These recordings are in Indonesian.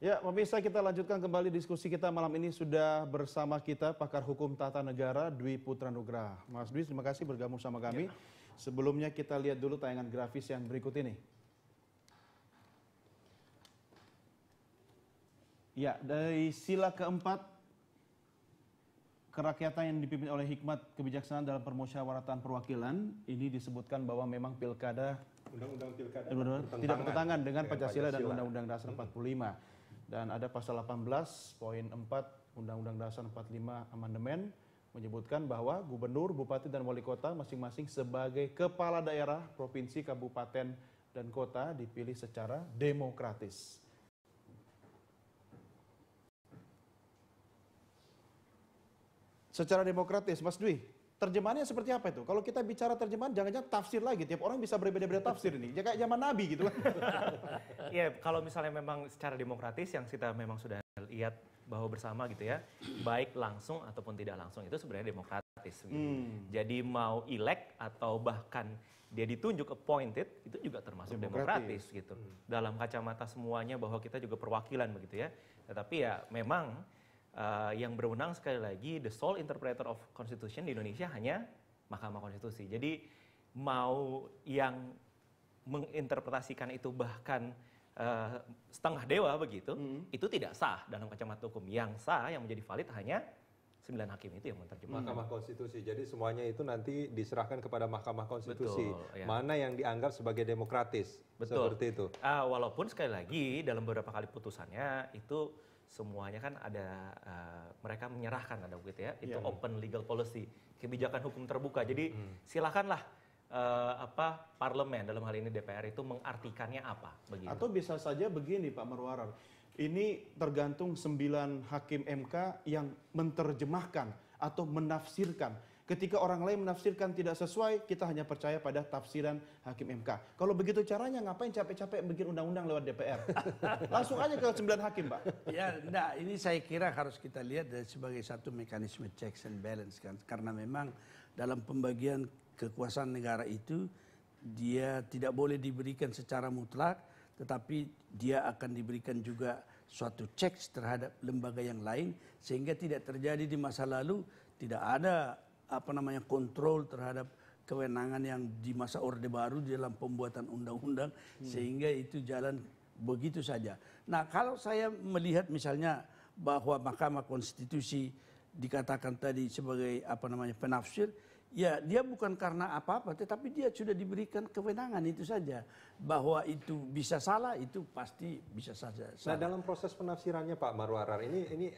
Ya, pemirsa, kita lanjutkan kembali diskusi kita malam ini. Sudah bersama kita pakar hukum tata negara Dwi Putra Nugraha. Mas Dwi, terima kasih bergabung sama kami. Ya. Sebelumnya kita lihat dulu tayangan grafis yang berikut ini. Ya, dari sila keempat kerakyatan yang dipimpin oleh hikmat kebijaksanaan dalam permusyawaratan perwakilan, ini disebutkan bahwa memang pilkada Undang-undang pilkada tidak bertentangan dengan Pancasila dan Undang-Undang Dasar 45. Dan ada pasal 18 poin 4 Undang-Undang Dasar 45 amandemen menyebutkan bahwa gubernur, bupati, dan wali kota masing-masing sebagai kepala daerah, provinsi, kabupaten, dan kota dipilih secara demokratis. Secara demokratis, Mas Dwi, terjemahannya seperti apa itu? Kalau kita bicara terjemahan, jangan-jangan tafsir lagi. Tiap orang bisa berbeda-beda tafsir ini. Ya, kayak zaman Nabi gitu kan. Ya, kalau misalnya memang secara demokratis yang kita memang sudah lihat bahwa bersama gitu ya, baik langsung ataupun tidak langsung itu sebenarnya demokratis. Gitu. Jadi mau elect atau bahkan dia ditunjuk appointed itu juga termasuk demokratis gitu. Dalam kacamata semuanya bahwa kita juga perwakilan begitu ya. Tetapi ya memang yang berwenang sekali lagi the sole interpreter of constitution di Indonesia hanya Mahkamah Konstitusi. Jadi mau yang menginterpretasikan itu bahkan setengah dewa begitu, itu tidak sah dalam kacamata hukum. Yang sah, yang menjadi valid hanya 9 hakim itu yang menerjemahkan. Mahkamah Konstitusi. Jadi semuanya itu nanti diserahkan kepada Mahkamah Konstitusi. Betul, ya. Mana yang dianggap sebagai demokratis. Betul. Seperti itu. Walaupun sekali lagi dalam beberapa kali putusannya itu semuanya kan ada mereka menyerahkan ada begitu ya. Itu open legal policy, kebijakan hukum terbuka. Jadi silakanlah parlemen dalam hal ini DPR itu mengartikannya apa begitu. Atau bisa saja begini Pak Marwarar. Ini tergantung 9 hakim MK yang menerjemahkan atau menafsirkan. Ketika orang lain menafsirkan tidak sesuai, kita hanya percaya pada tafsiran hakim MK. Kalau begitu caranya, ngapain capek-capek bikin undang-undang lewat DPR? Langsung aja ke 9 hakim, Pak. Ya, enggak, ini saya kira harus kita lihat sebagai satu mekanisme checks and balance kan. Karena memang dalam pembagian kekuasaan negara itu, dia tidak boleh diberikan secara mutlak, tetapi dia akan diberikan juga suatu checks terhadap lembaga yang lain, sehingga tidak terjadi di masa lalu, tidak ada kontrol terhadap kewenangan yang di masa Orde Baru dalam pembuatan undang-undang, sehingga itu jalan begitu saja. Nah, kalau saya melihat misalnya bahwa Mahkamah Konstitusi dikatakan tadi sebagai penafsir, ya dia bukan karena apa-apa, tetapi dia sudah diberikan kewenangan itu saja. Bahwa itu bisa salah, itu pasti bisa saja salah. Nah, dalam proses penafsirannya Pak Marwarar, ini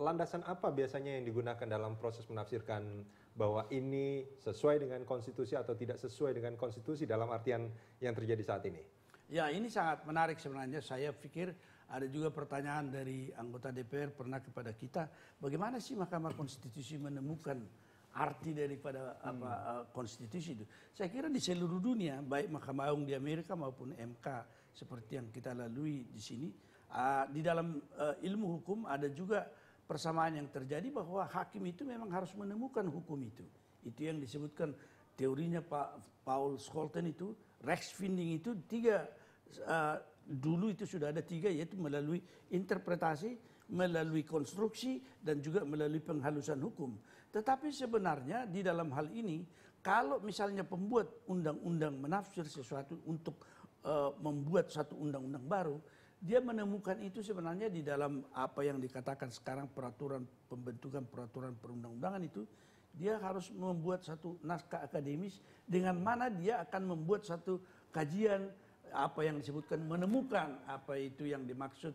landasan apa biasanya yang digunakan dalam proses menafsirkan bahwa ini sesuai dengan konstitusi atau tidak sesuai dengan konstitusi dalam artian yang terjadi saat ini? Ya, ini sangat menarik sebenarnya. Saya pikir ada juga pertanyaan dari anggota DPR pernah kepada kita, bagaimana sih Mahkamah Konstitusi menemukan arti daripada konstitusi itu? Saya kira di seluruh dunia, baik Mahkamah Agung di Amerika maupun MK seperti yang kita lalui di sini, di dalam ilmu hukum ada juga persamaan yang terjadi bahwa hakim itu memang harus menemukan hukum itu. Itu yang disebutkan teorinya Pak Paul Scholten itu, Rechtsfinding itu dulu itu sudah ada 3, yaitu melalui interpretasi, melalui konstruksi, dan juga melalui penghalusan hukum. Tetapi sebenarnya di dalam hal ini, kalau misalnya pembuat undang-undang menafsir sesuatu untuk membuat satu undang-undang baru, dia menemukan itu sebenarnya di dalam apa yang dikatakan sekarang pembentukan peraturan perundang-undangan itu, dia harus membuat satu naskah akademis dengan mana dia akan membuat satu kajian apa yang disebutkan menemukan apa itu yang dimaksud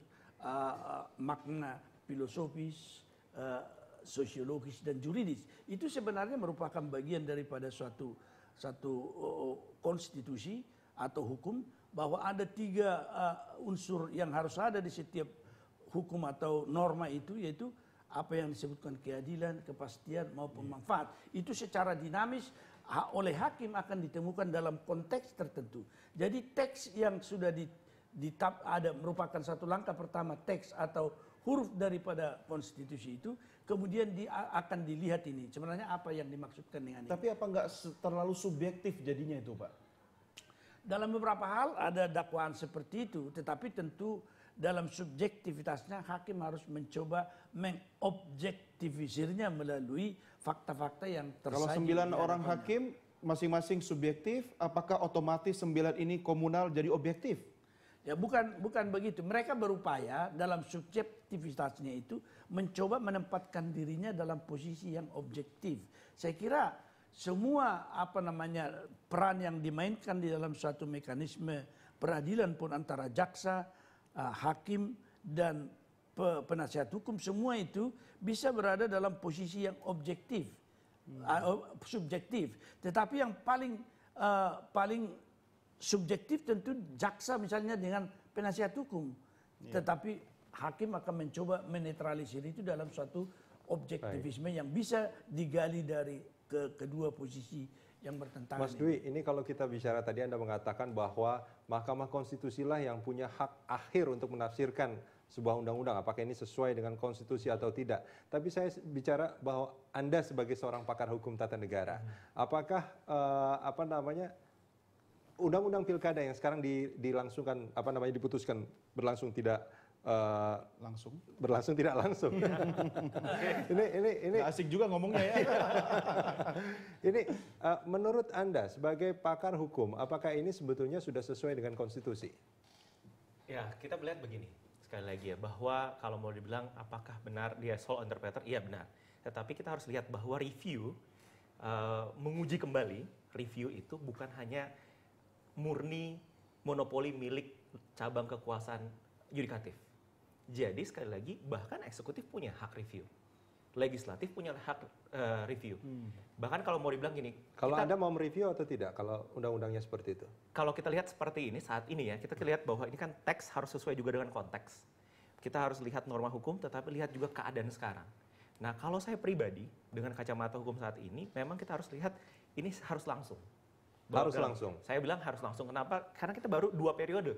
makna filosofis, sosiologis dan juridis. Itu sebenarnya merupakan bagian daripada satu konstitusi atau hukum, bahwa ada 3 unsur yang harus ada di setiap hukum atau norma itu, yaitu apa yang disebutkan keadilan, kepastian maupun manfaat. Itu secara dinamis oleh hakim akan ditemukan dalam konteks tertentu. Jadi teks yang sudah ada merupakan satu langkah pertama, teks atau huruf daripada konstitusi itu, kemudian akan dilihat ini sebenarnya apa yang dimaksudkan dengan ini. Tapi apa nggak terlalu subjektif jadinya itu, Pak? Dalam beberapa hal ada dakwaan seperti itu, tetapi tentu dalam subjektivitasnya hakim harus mencoba mengobjektivisirnya melalui fakta-fakta yang Kalau tersaji. 9 orang hakim masing-masing subjektif, apakah otomatis 9 ini komunal jadi objektif? Ya bukan begitu. Mereka berupaya dalam subjektivitasnya itu mencoba menempatkan dirinya dalam posisi yang objektif. Saya kira semua peran yang dimainkan di dalam suatu mekanisme peradilan pun antara jaksa, hakim dan penasihat hukum, semua itu bisa berada dalam posisi yang objektif, subjektif. Tetapi yang paling subjektif tentu jaksa misalnya dengan penasihat hukum. Tetapi hakim akan mencoba menetralisir itu dalam suatu objektivisme yang bisa digali dari kedua posisi yang bertentangan. Mas Dwi, ini kalau kita bicara tadi Anda mengatakan bahwa Mahkamah Konstitusi lah yang punya hak akhir untuk menafsirkan sebuah undang-undang, apakah ini sesuai dengan konstitusi atau tidak. Tapi saya bicara bahwa Anda sebagai seorang pakar hukum tata negara, apakah undang-undang pilkada yang sekarang dilangsungkan diputuskan berlangsung tidak berlangsung tidak langsung. ini Asik juga ngomongnya ya. Ini menurut Anda sebagai pakar hukum, apakah ini sebetulnya sudah sesuai dengan konstitusi? Ya, kita melihat begini, sekali lagi ya, bahwa kalau mau dibilang apakah benar dia sole interpreter, iya benar. Tetapi kita harus lihat bahwa review, menguji kembali, review itu bukan hanya murni monopoli milik cabang kekuasaan yudikatif. Jadi sekali lagi, bahkan eksekutif punya hak review. Legislatif punya hak review. Bahkan kalau mau dibilang gini. Kalau Anda mau mereview atau tidak kalau undang-undangnya seperti itu? Kalau kita lihat seperti ini saat ini ya, kita lihat bahwa ini kan teks harus sesuai juga dengan konteks. Kita harus lihat norma hukum tetapi lihat juga keadaan sekarang. Nah kalau saya pribadi dengan kacamata hukum saat ini, memang kita harus lihat ini harus langsung. Harus langsung? Saya bilang harus langsung. Kenapa? Karena kita baru 2 periode.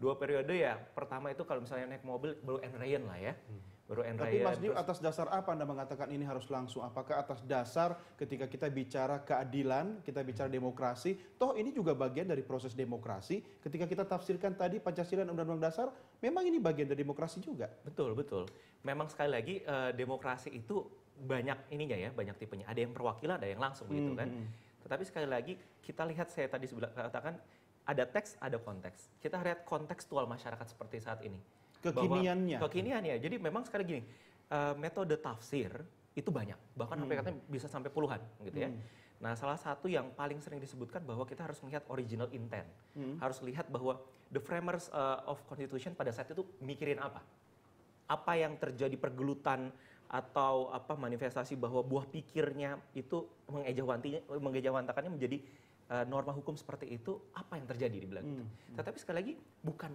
2 periode ya, pertama itu kalau misalnya naik mobil baru end Ryan lah ya. Baru end Tapi Ryan. Mas Dio, atas dasar apa Anda mengatakan ini harus langsung? Apakah atas dasar ketika kita bicara keadilan, kita bicara demokrasi, toh ini juga bagian dari proses demokrasi. Ketika kita tafsirkan tadi Pancasila dan Undang-Undang Dasar, memang ini bagian dari demokrasi juga. Betul, betul. Memang sekali lagi demokrasi itu banyak ininya ya, banyak tipenya. Ada yang perwakilan, ada yang langsung gitu kan. Tetapi sekali lagi kita lihat, saya tadi katakan ada teks, ada konteks. Kita lihat kontekstual masyarakat seperti saat ini. Kekiniannya. Kekiniannya. Jadi memang sekali gini, metode tafsir itu banyak. Bahkan sampai katanya bisa sampai puluhan gitu ya. Nah salah satu yang paling sering disebutkan bahwa kita harus melihat original intent. Harus lihat bahwa the framers of constitution pada saat itu mikirin apa. Apa yang terjadi pergelutan atau manifestasi bahwa buah pikirnya itu mengejawantakannya menjadi norma hukum seperti itu, apa yang terjadi dibilang itu. Tetapi sekali lagi bukan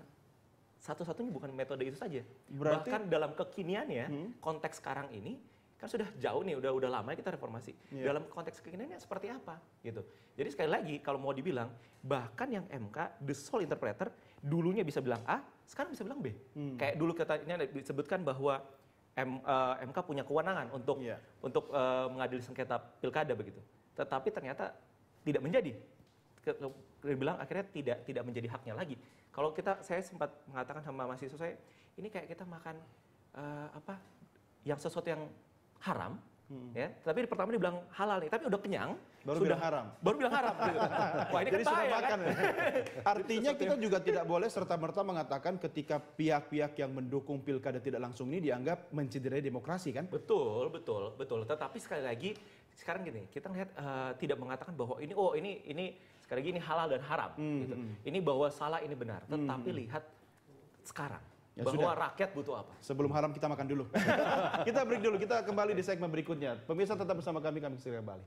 satu-satunya, bukan metode itu saja. Berarti, bahkan dalam kekiniannya, konteks sekarang ini kan sudah jauh nih, udah lama kita reformasi. Dalam konteks kekiniannya seperti apa gitu. Jadi sekali lagi kalau mau dibilang, bahkan yang MK the sole interpreter dulunya bisa bilang A, sekarang bisa bilang B. Kayak dulu katanya disebutkan bahwa MK punya kewenangan untuk mengadili sengketa pilkada begitu. Tetapi ternyata tidak menjadi. Dibilang akhirnya tidak menjadi haknya lagi. Kalau saya sempat mengatakan sama mahasiswa saya, ini kayak kita makan yang sesuatu yang haram, ya. Tapi pertama dibilang halal nih, tapi udah kenyang, baru bilang haram. Baru bilang haram. Gitu. Wah ini jadi kan sudah bahaya, makan. kan? Artinya kita juga tidak boleh serta-merta mengatakan ketika pihak-pihak yang mendukung pilkada tidak langsung ini dianggap mencederai demokrasi kan? Betul. Tetapi sekali lagi sekarang gini, kita lihat tidak mengatakan bahwa ini sekali lagi ini halal dan haram gitu. Ini bahwa salah, ini benar. Tetapi lihat sekarang bahwa rakyat butuh apa. Sebelum haram kita makan dulu. Kita break dulu, kita kembali di segmen berikutnya. Pemirsa tetap bersama kami segera kembali.